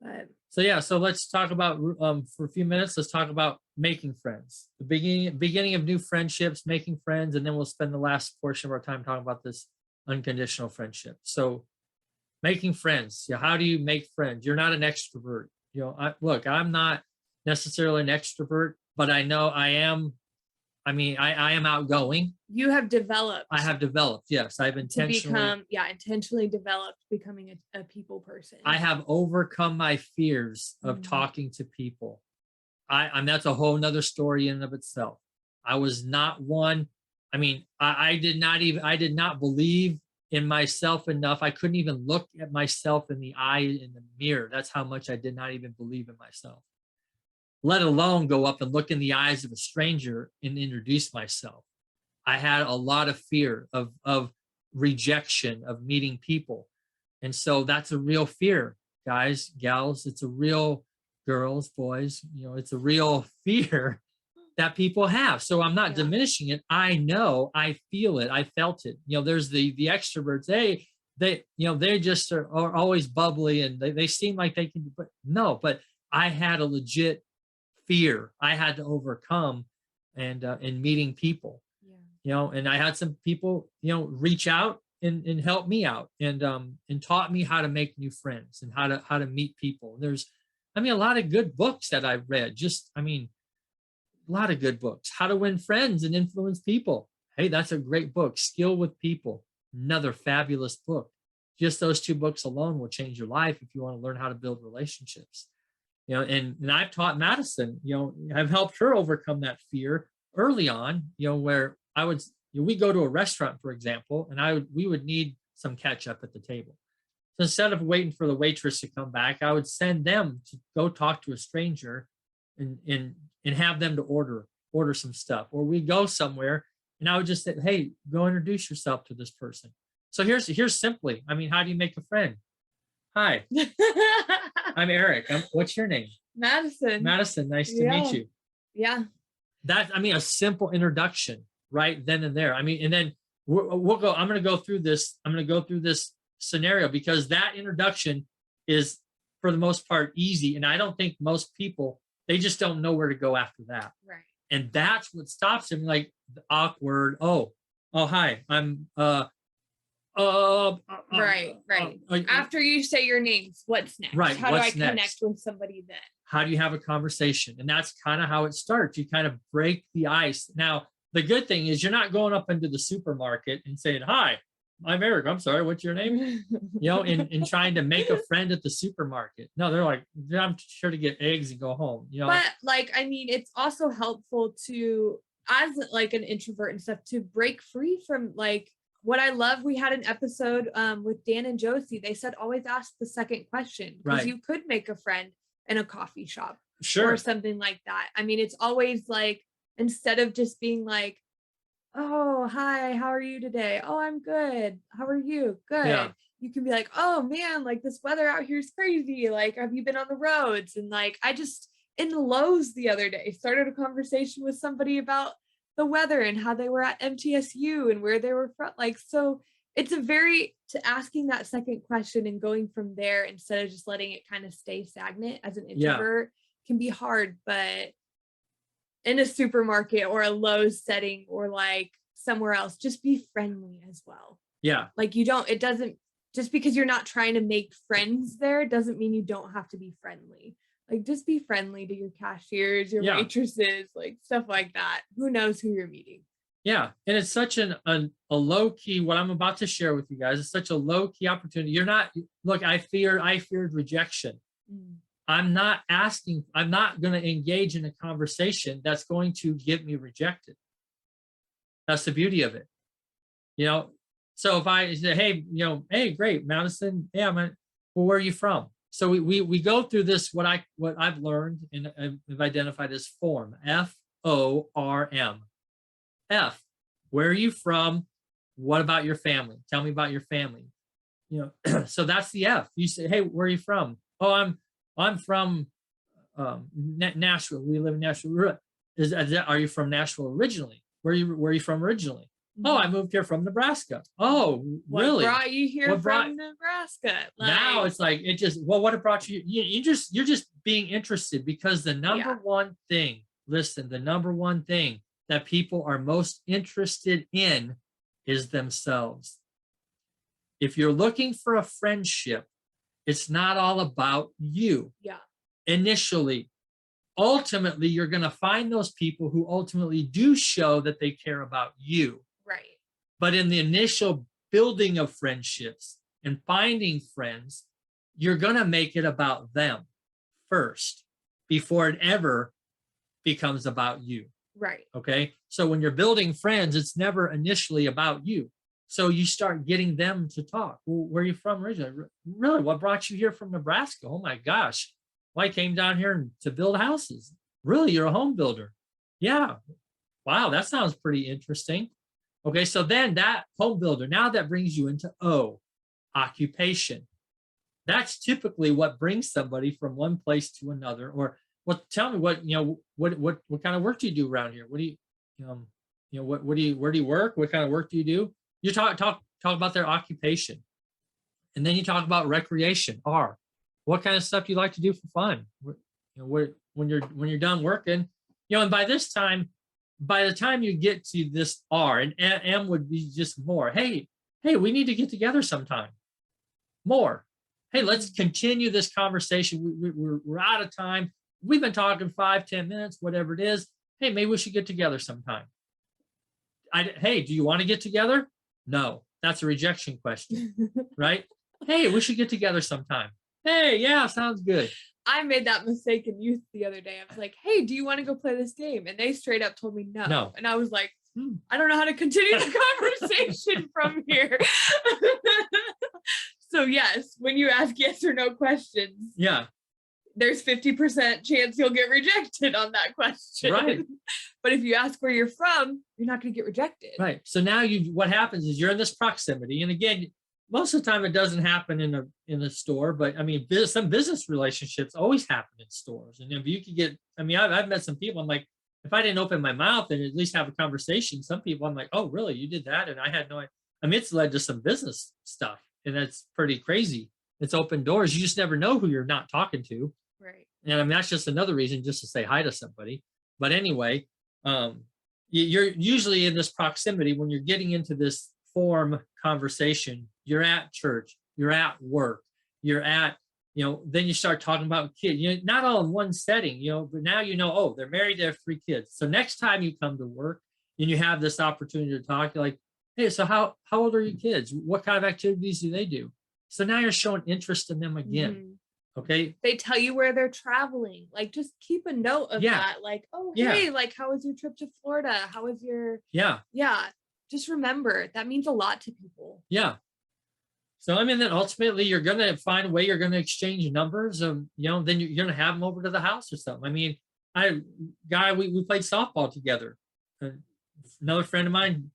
But So yeah, so let's talk about for a few minutes. Let's talk about making friends, the beginning of new friendships, making friends, and then we'll spend the last portion of our time talking about this unconditional friendship. So making friends. Yeah, how do you make friends? You're not an extrovert. Look, I'm not necessarily an extrovert, but I know I am. I mean, I am outgoing. you have I developed have developed. Yes, I've to intentionally. become, yeah, intentionally developed becoming a people I person. have overcome my fears of Mhm. talking to people. I'm that's a whole nother story in and of itself. I was not one. I mean, I did not believe in myself enough. I couldn't even look at myself in the eye in the mirror. That's how much I did not even believe in myself, let alone go up and look in the eyes of a stranger and introduce myself. I had a lot of fear of rejection, of meeting people. And so that's a real fear, guys, gals. It's a real, girls, boys, it's a real fear that people have. So I'm not Yeah. diminishing it. I know, I feel it. I felt it. There's the extroverts. They just are always bubbly, and they seem like they can, but no, but I had a legit fear I had to overcome, and in meeting people, Yeah. and I had some people, reach out and help me out, and taught me how to make new friends and how to meet people. There's, I mean, a lot of good books that I've read. Just, I mean, a lot of good books. How to Win Friends and Influence People. Hey, that's a great book. Skill with People, another fabulous book. Just those two books alone will change your life if you want to learn how to build relationships. And I've taught Madison, I've helped her overcome that fear early on, where I would, we go to a restaurant, for example, and we would need some ketchup at the table. So instead of waiting for the waitress to come back, I would send them to go talk to a stranger, and have them to order some stuff. Or we go somewhere, and I would just say, hey, go introduce yourself to this person. So here's simply, I mean, how do you make a friend? Hi, I'm Eric. What's your name? Madison. Madison, nice to meet Yeah. you. Yeah. That, I mean, a simple introduction right then and there. I mean, and then we'll go. I'm going to go through this. I'm going to go through this scenario because that introduction is, for the most part, easy. And I don't think most people, they just don't know where to go after that. Right. And that's what stops them. Like the awkward. Oh, hi. I'm Right. Right. After you say your names, what's next? Right. How do I What's connect next? with somebody then? How do you have a conversation? And that's kind of how it starts. You kind of break the ice. Now, the good thing is you're not going up into the supermarket and saying, "Hi, I'm Eric. I'm sorry, what's your name?" And trying to make a friend at the supermarket. No, they're like, I'm sure to get eggs and go home. But like, I mean, it's also helpful to, as like an introvert and stuff, to break free from like what I love. We had an episode with Dan and Josie. They said always ask the second question, because Right. you could make a friend in a coffee shop or Sure. something like that. I mean, it's always like, instead of just being like, "Oh, hi, how are you today? Oh, I'm good. How are you? Yeah. Good." You can be like, "Oh man, like this weather out here is crazy. Like, have you been on the roads?" And like, I just in Lowe's the other day started a conversation with somebody about the weather and how they were at MTSU and where they were from. Like, so it's a very to asking that second question and going from there instead of just letting it kind of stay stagnant as an Yeah. introvert can be hard, but in a supermarket or a Lowe's setting or like somewhere else, just be friendly as well. Yeah. Like you don't, it doesn't, just because you're not trying to make friends there doesn't mean you don't have to be friendly. Like just be friendly to your cashiers, your Yeah. waitresses, like stuff like that. Who knows who you're meeting? Yeah. And it's such a low key, what I'm about to share with you guys is such a low key opportunity. You're not, look, I feared rejection. Mm. I'm not going to engage in a conversation that's going to get me rejected. That's the beauty of it. So if I say, hey, hey, great, Madison. Yeah, well, where are you from? So we go through this, what I've learned and I've identified as form, FORM. F, where are you from? What about your family? Tell me about your family. So that's the F. You say, hey, where are you from? Oh, I'm from Nashville. We live in Nashville. Are you from Nashville originally? Where are you from originally? Mm-hmm. Oh, I moved here from Nebraska. Oh, really? What brought you here from Nebraska? Now it's like what brought you? You're just being interested, because the number one thing. Listen, the number one thing that people are most interested in is themselves. If you're looking for a friendship, it's not all about you. Yeah. Initially, ultimately, you're going to find those people who ultimately do show that they care about you. Right. But in the initial building of friendships and finding friends, you're going to make it about them first before it ever becomes about you. Right. Okay. So when you're building friends, it's never initially about you. So you start getting them to talk. Well, where are you from originally? Really? What brought you here from Nebraska? Oh my gosh. Well, I came down here to build houses. Really? You're a home builder? Yeah. Wow. That sounds pretty interesting. Okay. So then that home builder, now that brings you into O, occupation. That's typically what brings somebody from one place to another. Or tell me what kind of work do you do around here? What do you, where do you work? What kind of work do you do? You talk about their occupation. And then you talk about recreation, R. What kind of stuff do you like to do for fun? When you're done working, and by the time you get to this R, and M would be just more. Hey, we need to get together sometime. More. Hey, let's continue this conversation. We're out of time. We've been talking 5-10 minutes, whatever it is. Hey, maybe we should get together sometime. Hey, do you want to get together? No, that's a rejection question, right? Hey, we should get together sometime. Hey, yeah, sounds good. I made that mistake in youth the other day. I was like, hey, do you want to go play this game? And they straight up told me no. No. And I was like, I don't know how to continue the conversation from here. So yes, when you ask yes or no questions, yeah, there's 50% chance you'll get rejected on that question. Right. But if you ask where you're from, you're not going to get rejected. Right. So now what happens is you're in this proximity. And again, most of the time it doesn't happen in a store, but I mean, some business relationships always happen in stores. And if you could get, I've met some people, I'm like, if I didn't open my mouth and at least have a conversation, some people I'm like, oh, really? You did that? And I had no idea. It's led to some business stuff. And that's pretty crazy. It's open doors. You just never know who you're not talking to. Right. And that's just another reason just to say hi to somebody. But anyway, you're usually in this proximity when you're getting into this form conversation. You're at church, you're at work, you're at, then you start talking about kids, not all in one setting, but now oh, they're married, they have 3 kids. So next time you come to work, and you have this opportunity to talk, you're like, hey, so how old are your kids? What kind of activities do they do? So now you're showing interest in them again. Mhm. Okay. They tell you where they're traveling. Like, just keep a note of Yeah. that. Like, "Oh, Yeah. hey, like, how was your trip to Florida? How was your" Yeah. Yeah, just remember, that means a lot to people. Yeah. So I mean, then ultimately you're gonna find a way. You're gonna exchange numbers of, then you're gonna have them over to the house or something. I mean, I guy we played softball together. Uh, Another friend of mine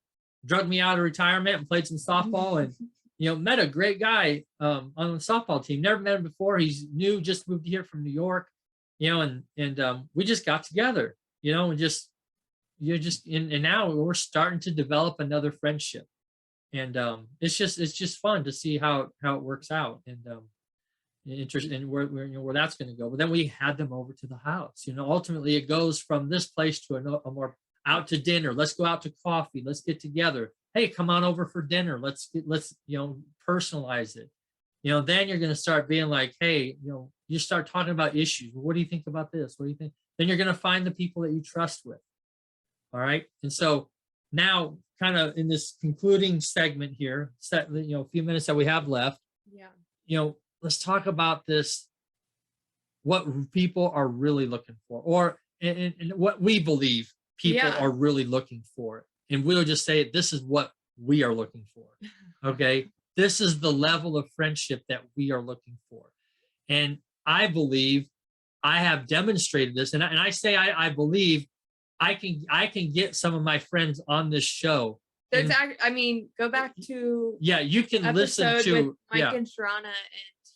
drugged me out of retirement and played some softball, and met a great guy on the softball team. Never met him before. He's new, just moved here from New York, and we just got together, and just you're just and now we're starting to develop another friendship, and it's just fun to see how it works out, and interesting, and where that's going to go. But then we had them over to the house. Ultimately it goes from this place to a more out to dinner. Let's go out to coffee. Let's get together. Hey, come on over for dinner. Let's personalize it. Then you're going to start being like, hey, you start talking about issues. Well, what do you think about this? What do you think? Then you're going to find the people that you trust with. All right. And so now, kind of in this concluding segment here, a few minutes that we have left, Yeah. let's talk about this, what people are really looking for, or and what we believe people Yeah. are really looking for. And we'll just say, this is what we are looking for. Okay. This is the level of friendship that we are looking for. And I believe I have demonstrated this. And I say, I believe I can get some of my friends on this show. There's And I mean, go back to yeah, you can listen episode with to, Mike yeah, and Sharana, and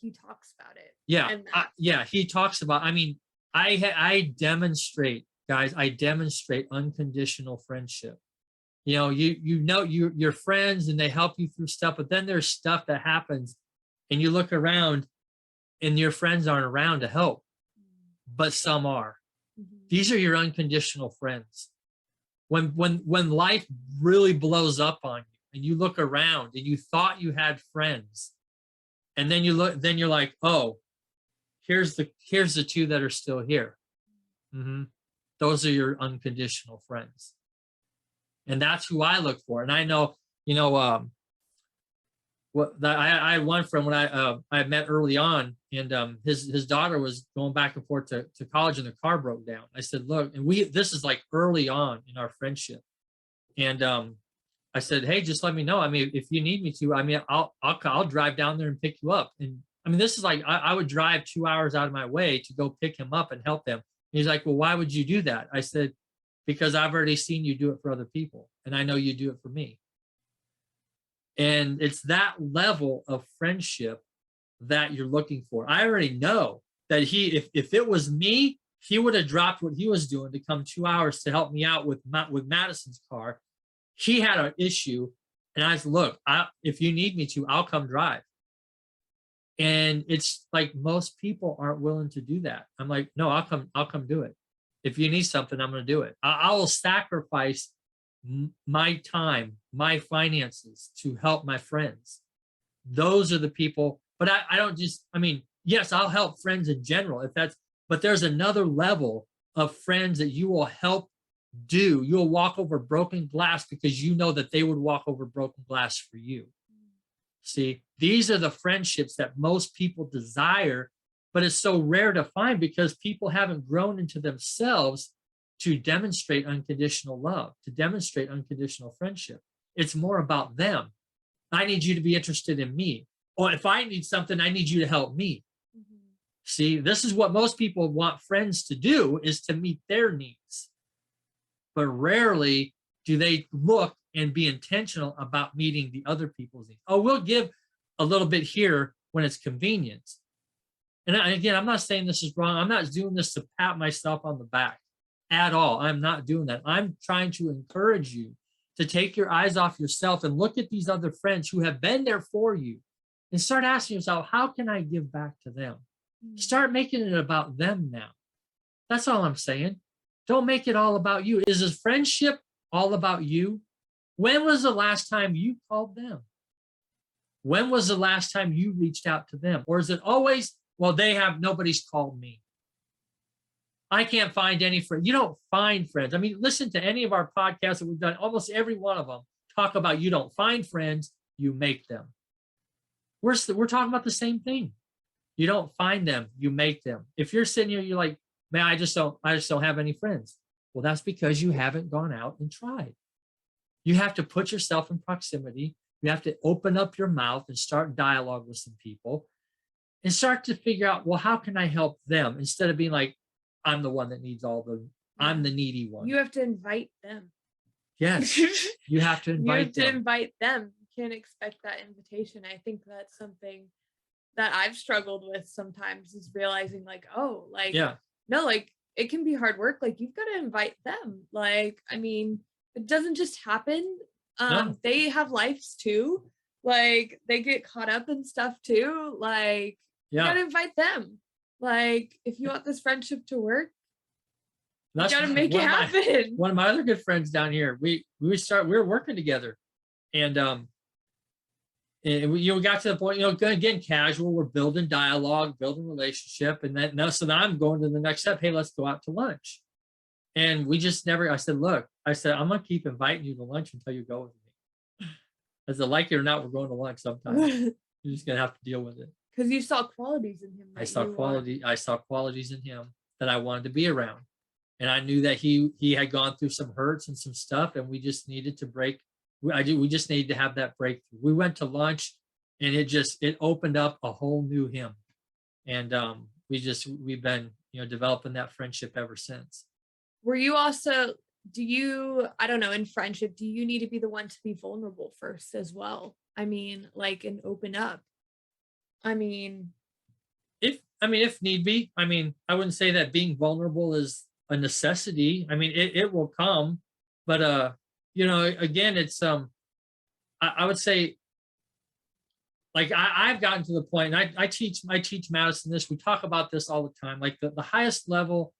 he talks about it. yeah, And that. yeah. He talks about. I mean, I demonstrate, guys. I demonstrate unconditional friendship. You're friends and they help you through stuff, but then there's stuff that happens, and you look around, and your friends aren't around to help, but some are. Mhm. These are your unconditional friends. When life really blows up on you, and you look around and you thought you had friends, and then you're like, oh, here's the two that are still here. Hmm. Those are your unconditional friends, and that's who I look for. And I know, you know, I had one friend when I met early on, and his daughter was going back and forth to college, and the car broke down. I said, look, and this is like early on in our friendship, and I said, hey, just let me know. I mean, if you need me to, I mean, I'll drive down there and pick you up. And I mean, this is like, I would drive 2 hours out of my way to go pick him up and help him. He's like, well, why would you do that? I said, because I've already seen you do it for other people, and I know you do it for me. And it's that level of friendship that you're looking for. I already know that if it was me, he would have dropped what he was doing to come 2 hours to help me out with Madison's car. He had an issue, and I said, look, if you need me to, I'll come drive. And it's like, most people aren't willing to do that. I'm like, no, I'll come do it. If you need something, I'm going to do it. I will sacrifice my time, my finances to help my friends. Those are the people. But I don't just, I mean, yes, I'll help friends in general but there's another level of friends that you will help do. You'll walk over broken glass because you know that they would walk over broken glass for you. See, these are the friendships that most people desire, but it's so rare to find because people haven't grown into themselves to demonstrate unconditional love, to demonstrate unconditional friendship. It's more about them. I need you to be interested in me. Or if I need something, I need you to help me. Mm-hmm. See, this is what most people want friends to do, is to meet their needs. But rarely do they look and be intentional about meeting the other people's needs. Oh, we'll give a little bit here when it's convenient. And again, I'm not saying this is wrong. I'm not doing this to pat myself on the back at all. I'm not doing that. I'm trying to encourage you to take your eyes off yourself and look at these other friends who have been there for you, and start asking yourself, how can I give back to them? Start making it about them now. That's all I'm saying. Don't make it all about you. Is this friendship all about you? When was the last time you called them? When was the last time you reached out to them? Or is it always, well, nobody's called me? I can't find any friends. You don't find friends. I mean, listen to any of our podcasts that we've done, almost every one of them talk about you don't find friends, you make them. We're talking about the same thing. You don't find them, you make them. If you're sitting here, you're like, man, I just don't have any friends. Well, that's because you haven't gone out and tried. You have to put yourself in proximity. You have to open up your mouth and start dialogue with some people and start to figure out, well, how can I help them, instead of being like, I'm the one that needs I'm the needy one. You have to invite them. Yes, you have to invite them. Invite them. You can't expect that invitation. I think that's something that I've struggled with sometimes, is realizing like, oh, like, Yeah, no, like it can be hard work. Like you've got to invite them. Like, I mean, it doesn't just happen. no, They have lives too. Like they get caught up in stuff too. Like you yeah. gotta invite them. Like if you want this friendship to work, you That's gotta make it one of my happen. one of my other good friends down here. We were working together, and we got to the point, again, casual. We're building dialogue, building relationship, and then so then I'm going to the next step. Hey, let's go out to lunch. And we just never. I said, look, I'm gonna keep inviting you to lunch until you go with me. As a like it or not, we're going to lunch sometime. You're just gonna have to deal with it. Because you saw qualities in him. I saw qualities in him that I wanted to be around. And I knew that he had gone through some hurts and some stuff, and we just needed to break. We just needed to have that breakthrough. We went to lunch, and it opened up a whole new him, and we've been developing that friendship ever since. Were you also, I don't know, in friendship, do you need to be the one to be vulnerable first as well? I mean, like, and open up. I mean, if need be. I mean, I wouldn't say that being vulnerable is a necessity. I mean, it will come, but again, it's I would say, like, I've gotten to the point, and I teach Madison this. We talk about this all the time. Like the highest level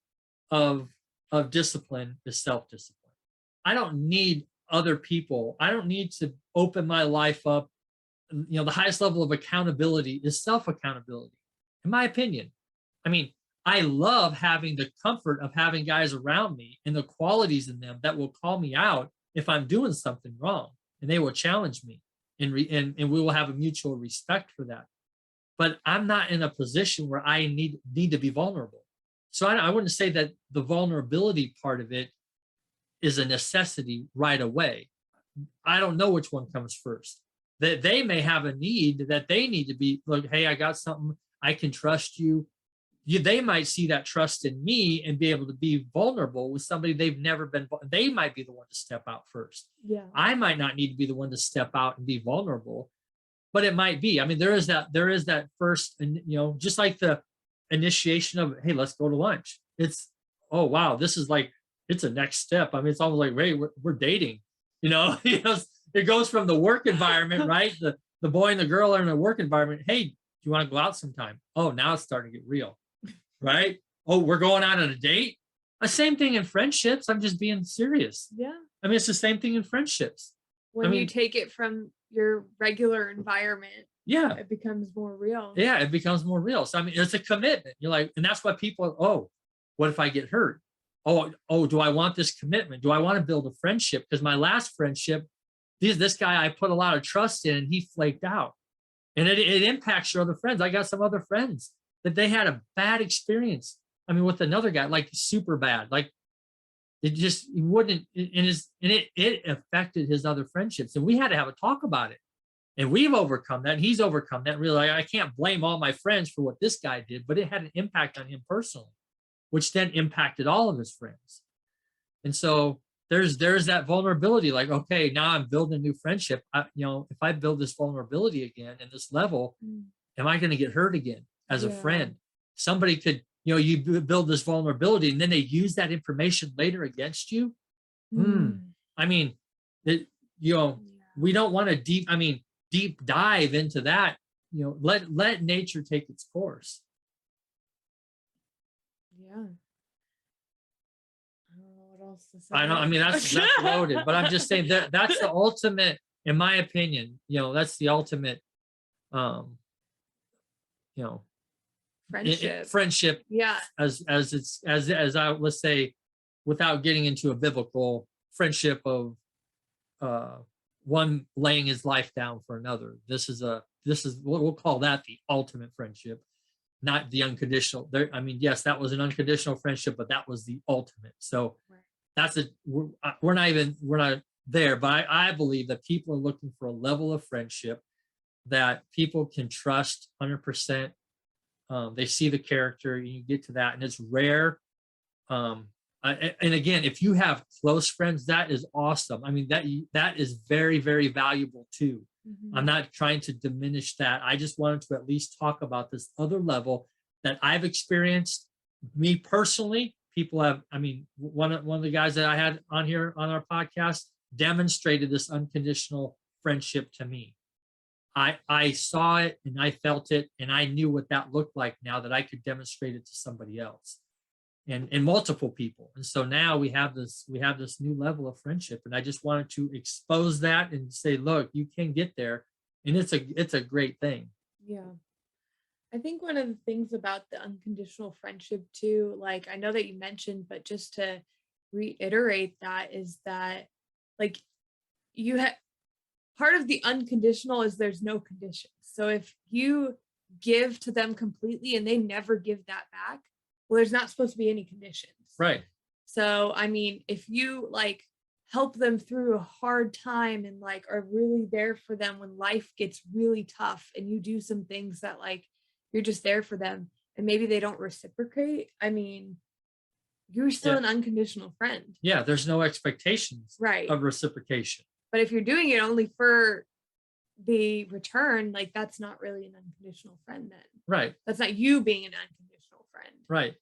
of discipline is self-discipline. I don't need other people. I don't need to open my life up. The highest level of accountability is self-accountability, in my opinion. I mean, I love having the comfort of having guys around me and the qualities in them that will call me out if I'm doing something wrong, and they will challenge me, and we will have a mutual respect for that. But I'm not in a position where I need to be vulnerable. So I wouldn't say that the vulnerability part of it is a necessity right away. I don't know which one comes first. That they may have a need that they need to be like, hey, I got something, I can trust you. They might see that trust in me and be able to be vulnerable with somebody they've never been. They might be the one to step out first. yeah. I might not need to be the one to step out and be vulnerable, but it might be. I mean, there is that first, and just like the initiation of, hey, let's go to lunch. It's, oh wow, this is like, it's a next step. I mean, it's almost like, hey, we're dating. It goes from the work environment, right? The boy and the girl are in a work environment. Hey, do you want to go out sometime? Oh, now it's starting to get real, right? Oh, we're going out on a date. The same thing in friendships. I'm just being serious. Yeah. I mean, it's the same thing in friendships. When you take it from your regular environment, yeah, it becomes more real. Yeah, it becomes more real. So I mean, it's a commitment. You're like, and that's why people, oh, what if I get hurt? Oh, do I want this commitment? Do I want to build a friendship? Because my last friendship, this guy I put a lot of trust in, and he flaked out. And it impacts your other friends. I got some other friends that they had a bad experience. I mean, with another guy, like super bad. Like it wouldn't, and it affected his other friendships. And we had to have a talk about it. And we've overcome that. And he's overcome that. Really, I can't blame all my friends for what this guy did, but it had an impact on him personally, which then impacted all of his friends. And so there's that vulnerability. Like, okay, now I'm building a new friendship. If I build this vulnerability again in this level, am I going to get hurt again as a friend? Somebody could, you build this vulnerability, and then they use that information later against you. I mean, we don't want to deep dive into that. Let nature take its course. Yeah. I don't know what else to say. I know. I mean, that's loaded, but I'm just saying that's the ultimate, in my opinion. That's the ultimate. Friendship. friendship, Yeah. as I, let's say, without getting into a biblical friendship of uh one laying his life down for another. This is we'll call that the ultimate friendship, not the unconditional. There, I mean, yes, that was an unconditional friendship, but that was the ultimate. So Right. that's it. We're not there, but I believe that people are looking for a level of friendship that people can trust 100%. They see the character, and you get to that, and it's rare. And again, if you have close friends, that is awesome. I mean, that is very, very valuable too. I'm not trying to diminish that. I just wanted to at least talk about this other level that I've experienced. Me personally, people have. I mean, one of the guys that I had on here on our podcast demonstrated this unconditional friendship to me. I saw it and I felt it and I knew what that looked like now that I could demonstrate it to somebody else and multiple people. And so now we have this new level of friendship. And I just wanted to expose that and say, look, you can get there. And it's a great thing. Yeah. I think one of the things about the unconditional friendship too, like I know that you mentioned, but just to reiterate that is that like you have part of the unconditional is there's no conditions. So if you give to them completely and they never give that back, well, there's not supposed to be any conditions. Right. So, I mean, if you like help them through a hard time and like are really there for them when life gets really tough and you do some things that like you're just there for them and maybe they don't reciprocate, I mean, you're still Yeah. an unconditional friend. Yeah. There's no expectations Right. of reciprocation. But if you're doing it only for the return, like that's not really an unconditional friend then. Right. That's not you being an unconditional friend. Right.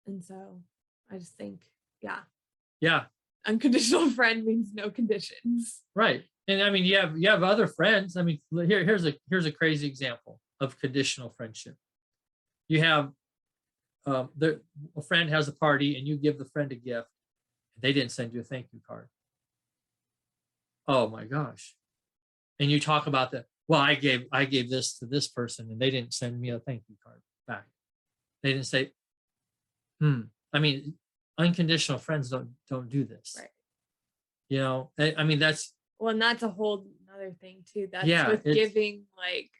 And so I just think, yeah. Yeah. Unconditional friend means no conditions. Right. And I mean, you have other friends. I mean, here's a crazy example of conditional friendship. You have a friend has a party and you give the friend a gift. They didn't send you a thank you card. Oh my gosh. And you talk about that. Well, I gave this to this person and they didn't send me a thank you card back. They didn't say, I mean, unconditional friends don't do this. Right. You know, I mean, that's. Well, and that's a whole other thing too. That's with giving, like,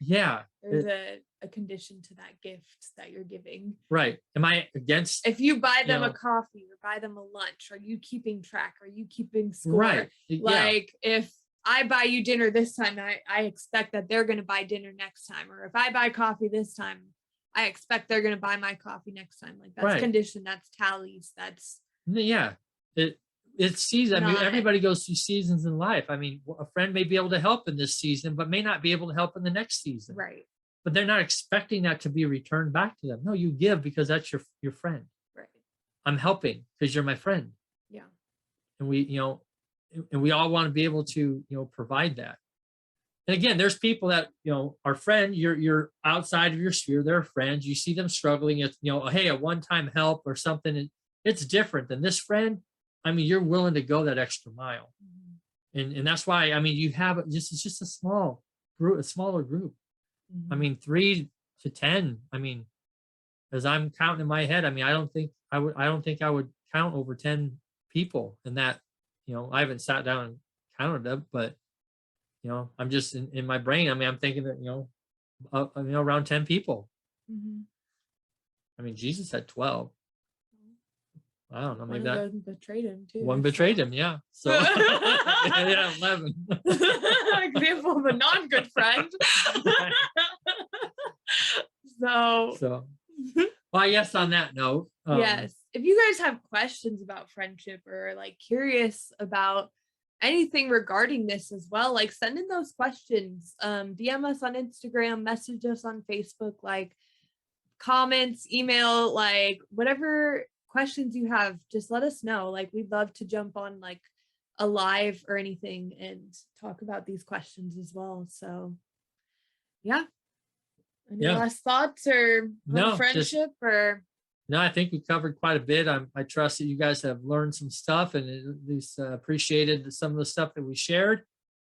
there's a condition to that gift that you're giving. Right. Am I against? If you buy them a coffee or buy them a lunch, are you keeping track? Are you keeping score? Right. Like if I buy you dinner this time, I expect that they're going to buy dinner next time. Or if I buy coffee this time, I expect they're going to buy my coffee next time. Like that's condition, that's tallies, that's. Yeah. It's season. I mean, everybody goes through seasons in life. I mean, a friend may be able to help in this season, but may not be able to help in the next season. Right. But they're not expecting that to be returned back to them. No, you give because that's your friend. Right. I'm helping because you're my friend. Yeah. And we all want to be able to, provide that. And again, there's people that, our friend, you're outside of your sphere, they're friends. You see them struggling. It's, hey, a one-time help or something. It's different than this friend. I mean, you're willing to go that extra mile. And that's why, I mean, you have it's just a small group, a smaller group. I mean, 3 to 10. I mean, as I'm counting in my head, I mean, I don't think I would count over 10 people in that, I haven't sat down and counted them, but I'm just in my brain. I mean, I'm thinking that, around 10 people. I mean, Jesus had 12. I don't know. Maybe one betrayed him too. One betrayed him. Yeah. So yeah, 11. Example of a non-good friend. So. Well, I guess on that note. Yes. If you guys have questions about friendship or like curious about anything regarding this as well, like send in those questions. DM us on Instagram, message us on Facebook, like comments, email, like whatever questions you have, just let us know. Like we'd love to jump on like a live or anything and talk about these questions as well. So yeah. Any last thoughts or friendship or? No, I think we covered quite a bit. I trust that you guys have learned some stuff and at least appreciated some of the stuff that we shared.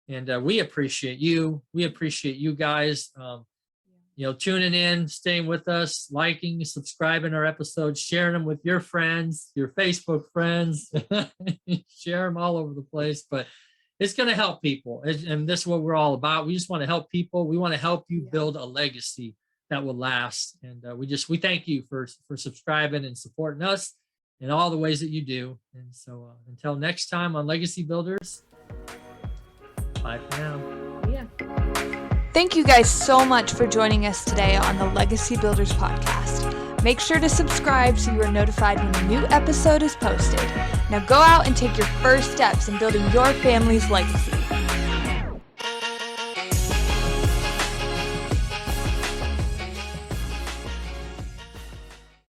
And we appreciate you. We appreciate you guys. tuning in, staying with us, liking, subscribing our episodes, sharing them with your friends, your Facebook friends, share them all over the place. But it's going to help people. And this is what we're all about. We just want to help people. We want to help you build a legacy that will last. And we thank you for subscribing and supporting us in all the ways that you do. And so until next time on Legacy Builders, bye for now. Yeah. Thank you guys so much for joining us today on the Legacy Builders podcast. Make sure to subscribe so you are notified when a new episode is posted. Now go out and take your first steps in building your family's legacy.